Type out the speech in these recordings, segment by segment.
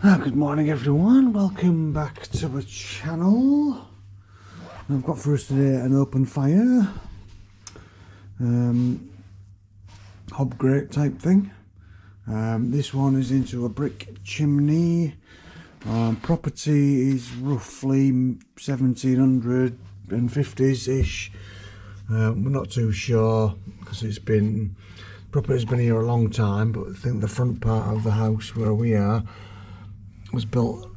Good morning everyone, welcome back to the channel. I've got for us today an open fire, Hob Grate type thing. This one is into a brick chimney. Property is roughly 1750s ish. We're not too sure because property's been here a long time, but I think the front part of the house where we are was built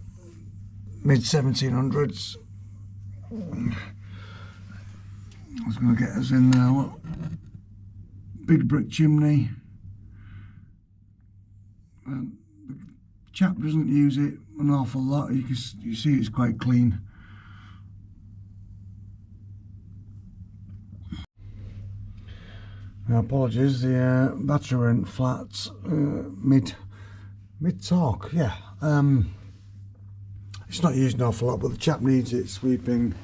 mid 1700s. I was going to get us in there. Look, big brick chimney. The chap doesn't use it an awful lot. You see it's quite clean. Now, apologies, the battery went flat mid talk. Yeah, it's not used an awful lot, but the chap needs it sweeping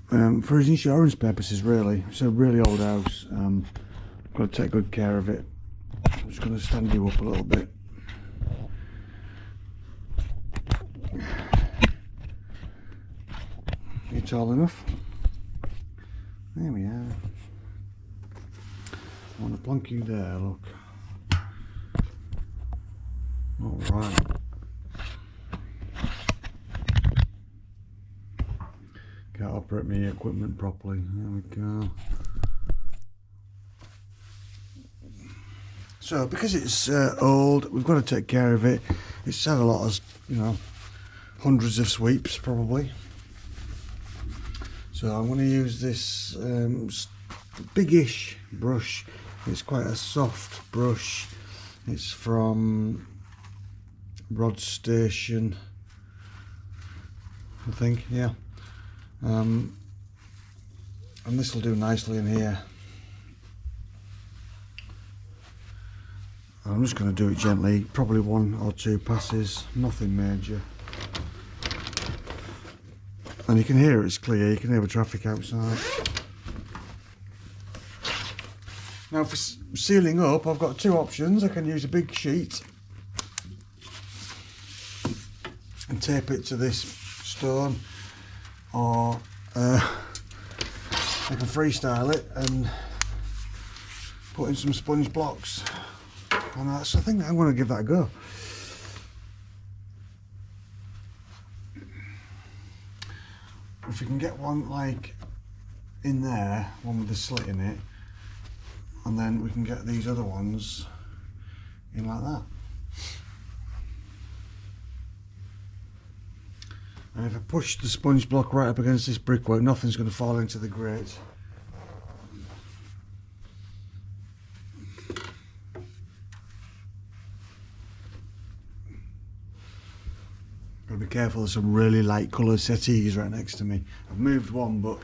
for his insurance purposes. Really, it's a really old house. Got to take good care of it. I'm just going to stand you up a little bit. You tall enough? There we are. I want to plonk you there, look. Alright. Can't operate my equipment properly. There we go. So, because it's old, we've got to take care of it. It's had a lot of, hundreds of sweeps probably. So I'm going to use this biggish brush. It's quite a soft brush. It's from Rod Station, I think, yeah. And this will do nicely in here. I'm just going to do it gently, probably 1 or 2 passes, nothing major. And you can hear it's clear, you can hear the traffic outside. Now for sealing up, I've got 2 options. I can use a big sheet and tape it to this stone, or I can freestyle it and put in some sponge blocks. And I think I'm going to give that a go. If you can get one like in there, one with a slit in it, and then we can get these other ones in like that. And if I push the sponge block right up against this brickwork, nothing's going to fall into the grate. Gotta be careful, there's some really light coloured settees right next to me. I've moved one, but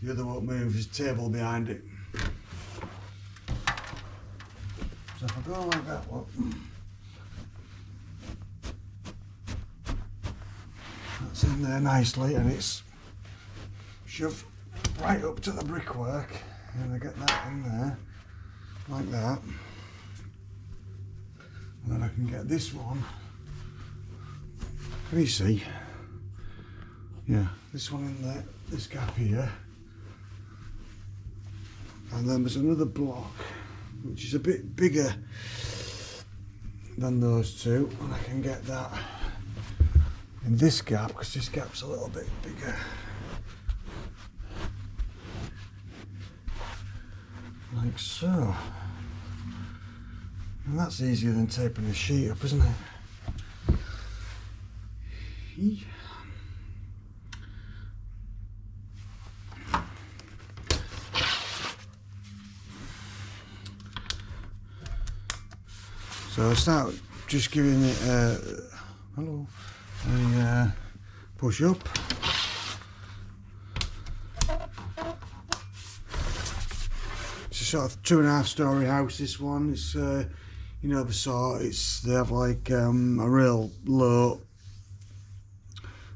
the other won't move, there's a table behind it. So if I go like that, look, that's in there nicely, and it's shoved right up to the brickwork, and I get that in there, like that. And then I can get this one. Can you see? Yeah, this one in there, this gap here. And then there's another block, which is a bit bigger than those 2. And I can get that in this gap, because this gap's a little bit bigger. Like so. And that's easier than taping a sheet up, isn't it? So I start just giving it a push up. It's a sort of 2.5-storey house, this one. It's the sort, they have like a real low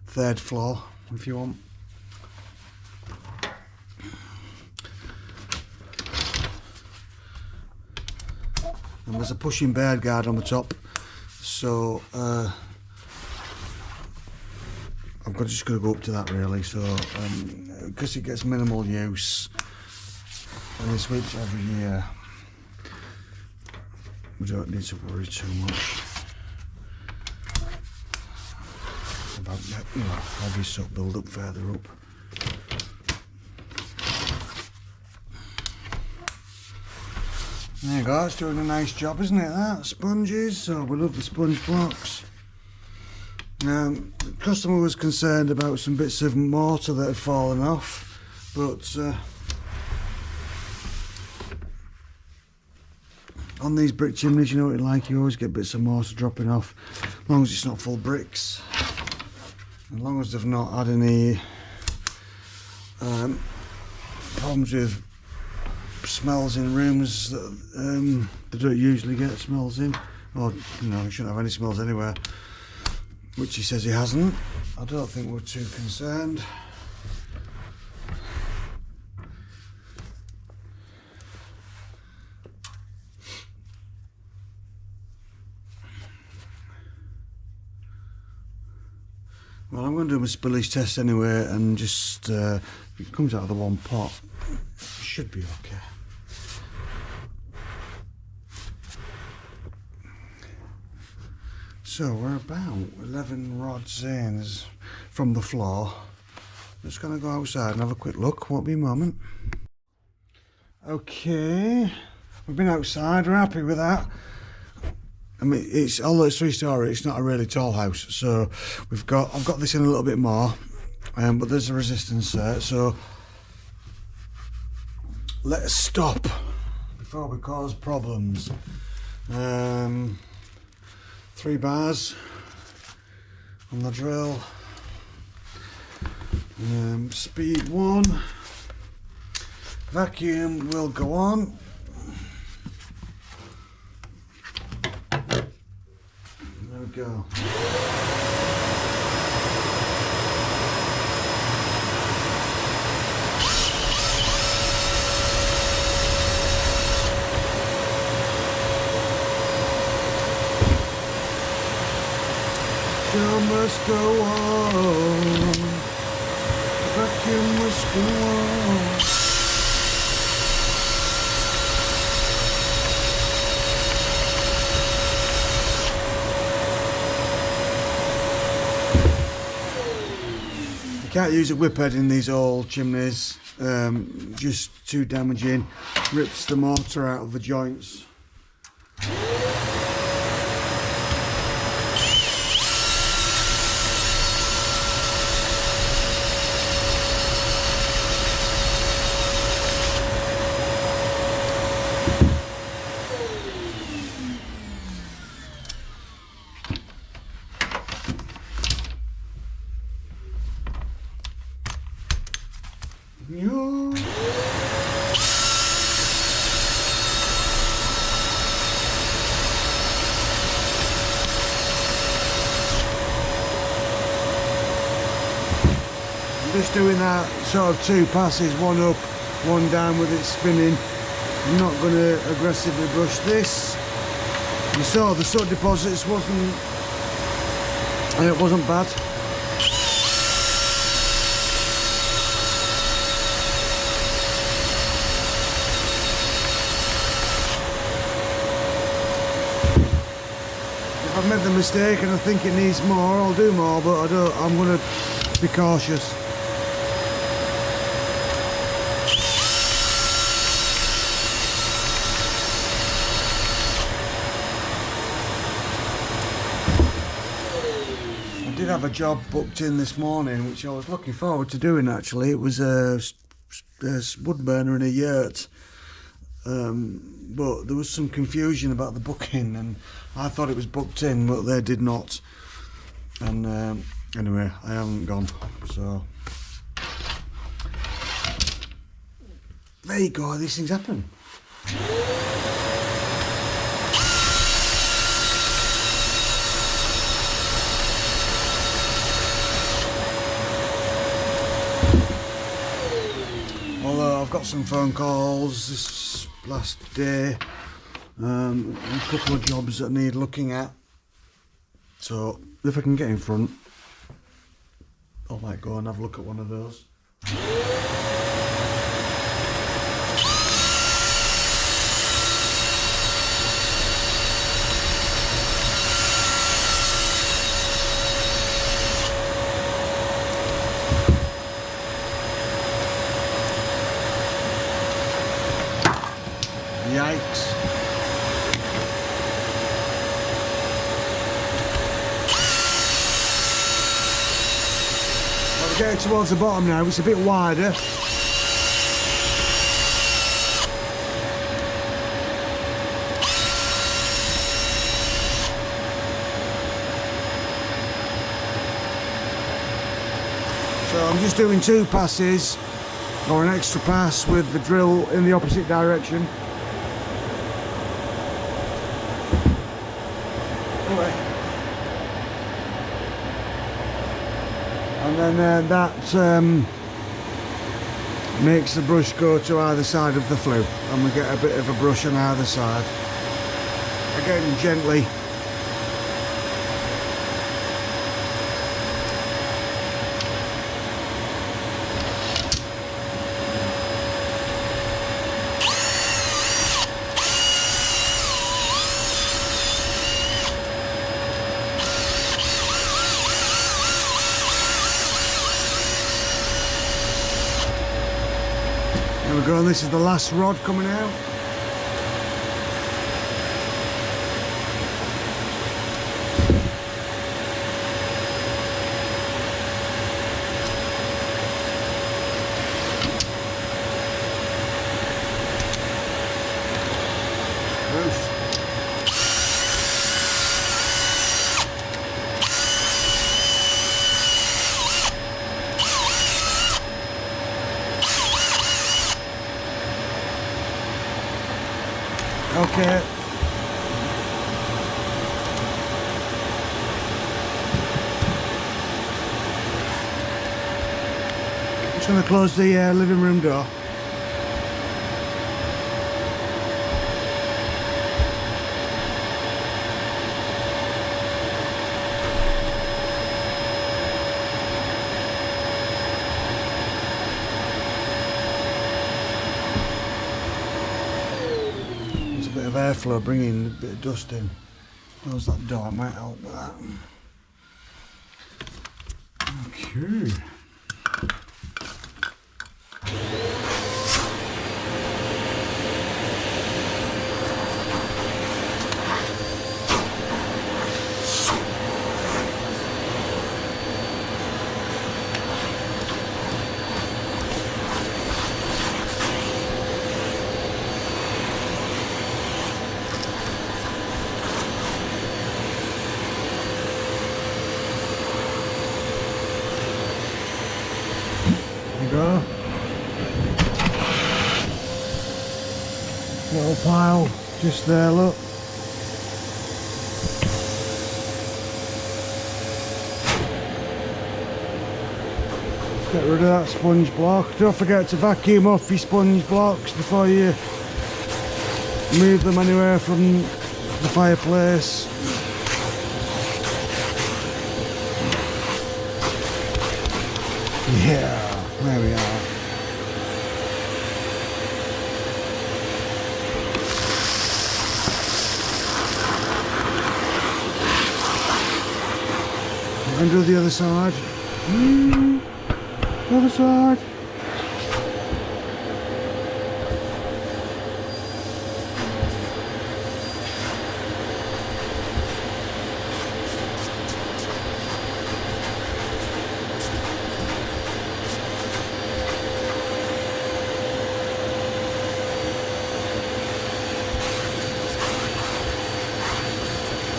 3rd floor, if you want. And there's a pushing bird guard on the top, So I've just got to go up to that really. So because it gets minimal use and they switch every year, we don't need to worry too much about heavy soot build up further up. There you go, it's doing a nice job, isn't it, that? Sponges, so we love the sponge blocks. The customer was concerned about some bits of mortar that had fallen off, but on these brick chimneys, you know what it's like, you always get bits of mortar dropping off, as long as it's not full bricks. As long as they've not had any problems with smells in rooms that they don't usually get smells in, or you know, you shouldn't have any smells anywhere, which he says he hasn't. I don't think we're too concerned. Well, I'm going to do my spillage test anyway, and just if it comes out of the one pot, it should be okay. So we're about 11 rods in from the floor. Just going to go outside and have a quick look. Won't be a moment. Okay, we've been outside. We're happy with that. I mean, although it's 3-story, it's not a really tall house. So I've got this in a little bit more, but there's a resistance there. So let's stop before we cause problems. 3 bars on the drill. Speed 1. Vacuum will go on. There we go. Show must go on. Vacuum must go on. You can't use a whip head in these old chimneys, just too damaging, rips the mortar out of the joints. Just doing that sort of 2 passes, 1 up, 1 down with it spinning. I'm not going to aggressively brush this. You saw the soot deposits wasn't bad. If I've made the mistake and I think it needs more, I'll do more, but I'm going to be cautious. I did have a job booked in this morning, which I was looking forward to doing actually. It was a wood burner in a yurt, but there was some confusion about the booking, and I thought it was booked in, but they did not. And anyway, I haven't gone, so there you go. These things happen. Although I've got some phone calls this last day, a couple of jobs that need looking at. So if I can get in front, I might go and have a look at one of those. Yikes. Well, we're getting towards the bottom now, it's a bit wider. So I'm just doing 2 passes, or an extra pass with the drill in the opposite direction. And then that makes the brush go to either side of the flue, and we get a bit of a brush on either side. Again, gently. There we go, and this is the last rod coming out. Oof. Okay. Just going to close the living room door. Bit of airflow bringing a bit of dust in. Close that door, it might help with that. Okay. Go. Little pile just there, look. Get rid of that sponge block. Don't forget to vacuum off your sponge blocks before you move them anywhere from the fireplace. Yeah. There we are. And do the other side. The other side.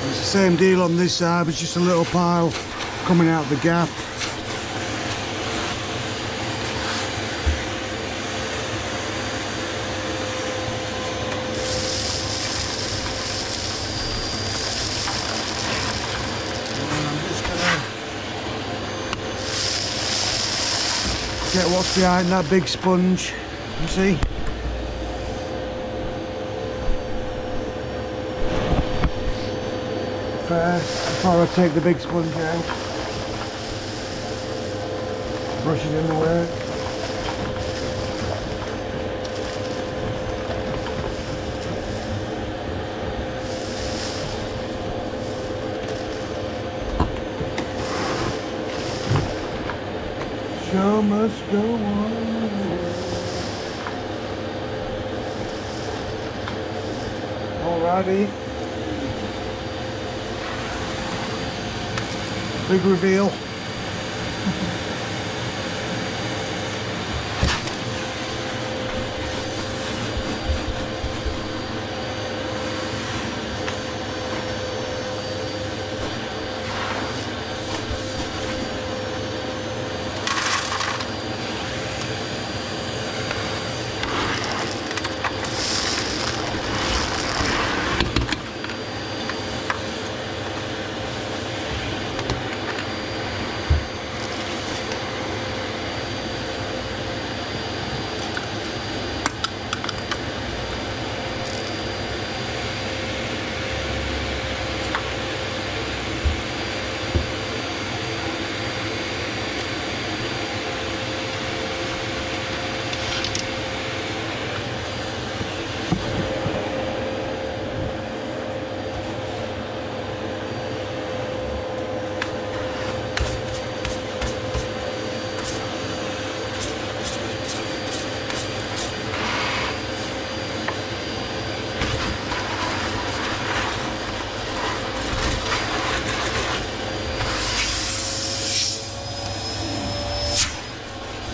It's the same deal on this side, it's just a little pile coming out the gap. And I'm just gonna get what's behind that big sponge, you see? first before I take the big sponge out. Brush it in the work. Show must go on. Alrighty. Big reveal.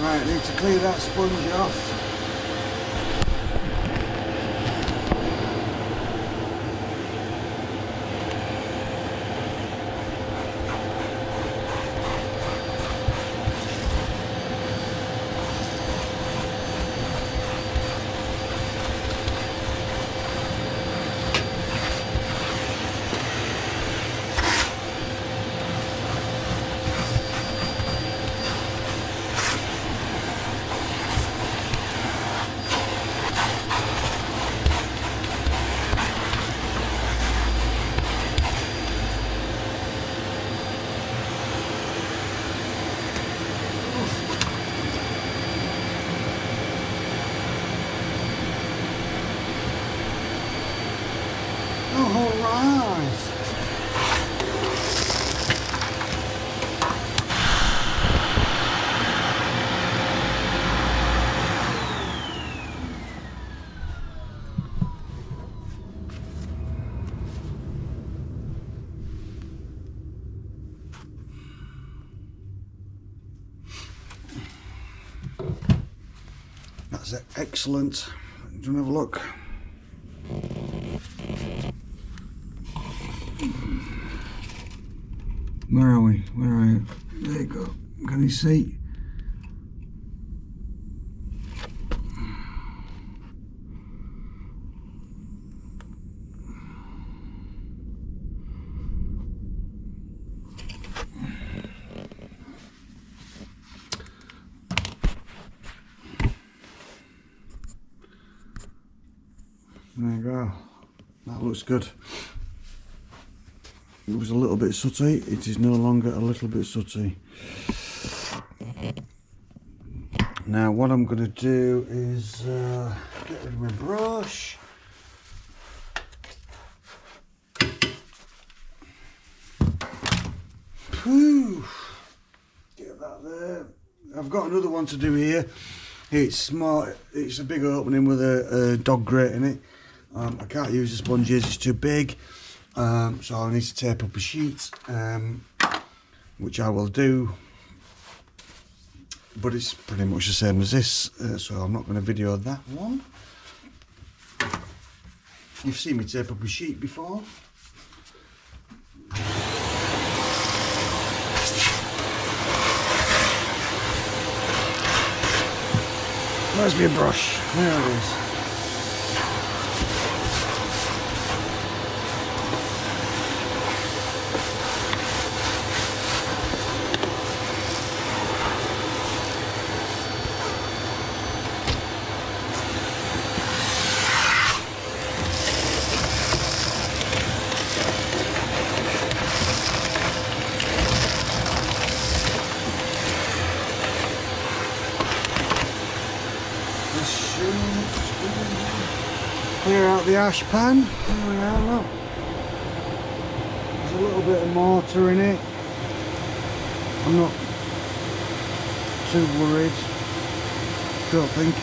Right, need to clear that sponge off. That's excellent. Do you want to have a look? Where are we? Where are you? There you go. Can you see? There you go. That looks good. It was a little bit sooty. It is no longer a little bit sooty. Now what I'm going to do is get rid of my brush. Whew. Get that there. I've got another one to do here. It's small. It's a big opening with a dog grate in it. I can't use the sponges, it's too big, so I need to tape up a sheet, which I will do, but it's pretty much the same as this, so I'm not going to video that one. You've seen me tape up a sheet before. Where's my brush? There it is. the ash pan. There we are, look. There's a little bit of mortar in it. I'm not too worried, don't think.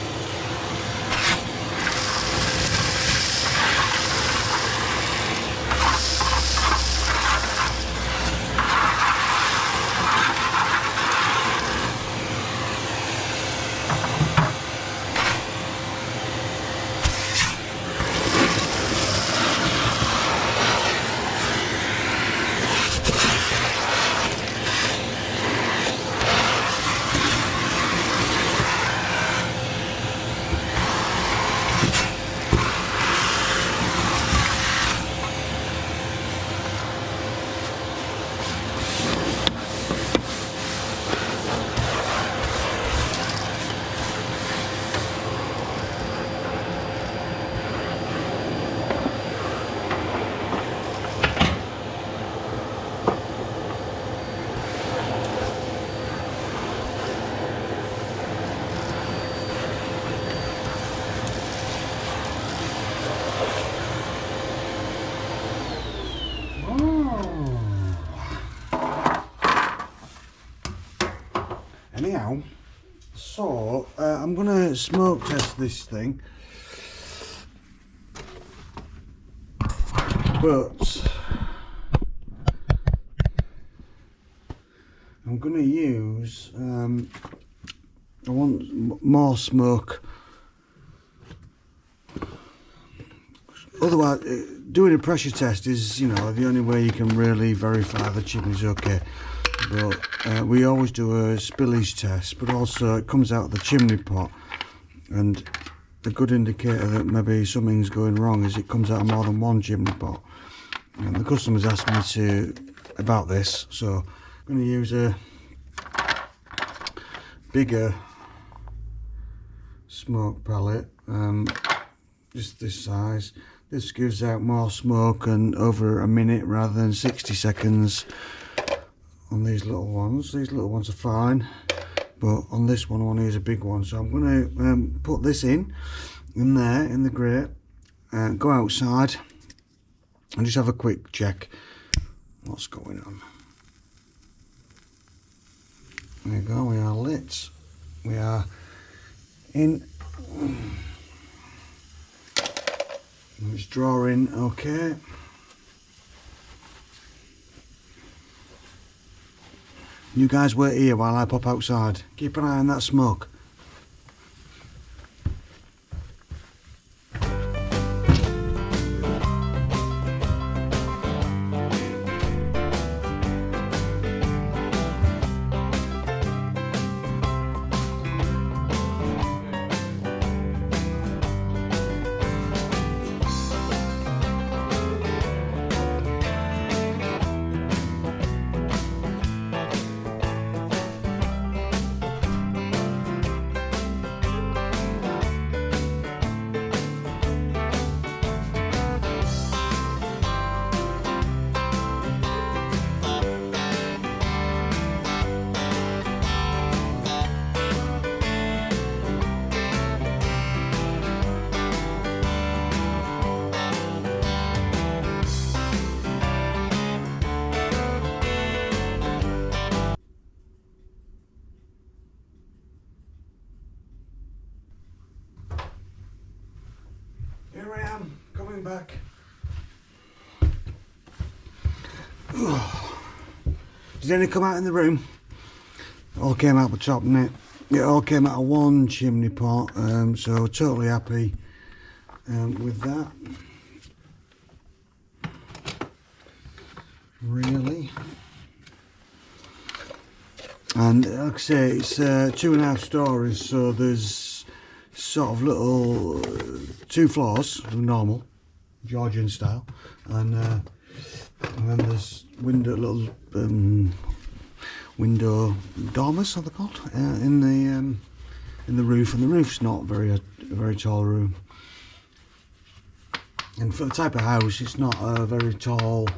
Anyhow, so I'm gonna smoke test this thing, but I'm gonna use I want more smoke. Otherwise, doing a pressure test is, you know, the only way you can really verify the chimney's okay. But we always do a spillage test, but also it comes out of the chimney pot, and a good indicator that maybe something's going wrong is it comes out of more than one chimney pot. And the customers asked me about this, so I'm going to use a bigger smoke pellet, just this size. This gives out more smoke and over a minute rather than 60 seconds. On these little ones are fine, but on this one I want to use a big one, so I'm going to put this in there in the grate and go outside and just have a quick check what's going on. There you go, we are lit, we are in, it's drawing okay. You guys wait here while I pop outside. Keep an eye on that smoke. Here I am, coming back. Did any come out in the room? It all came out the top, didn't it? It all came out of one chimney pot, so totally happy with that. Really. And like I say, it's 2.5 stories, so there's sort of little 2 floors, normal Georgian style, and then there's little window dormers, are they called, in the roof, and the roof's not a very tall room, and for the type of house it's not a very tall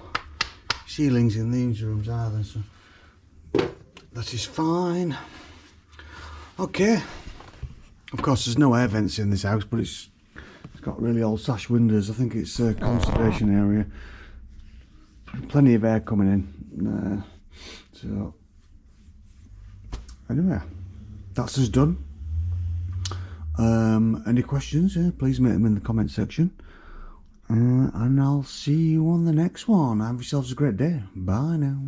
ceilings in these rooms either, so that is fine. Okay. Of course, there's no air vents in this house, but it's got got really old sash windows. I think it's a conservation area. Plenty of air coming in. So anyway, that's us done. Any questions? Please make them in the comment section. And I'll see you on the next one. Have yourselves a great day. Bye now.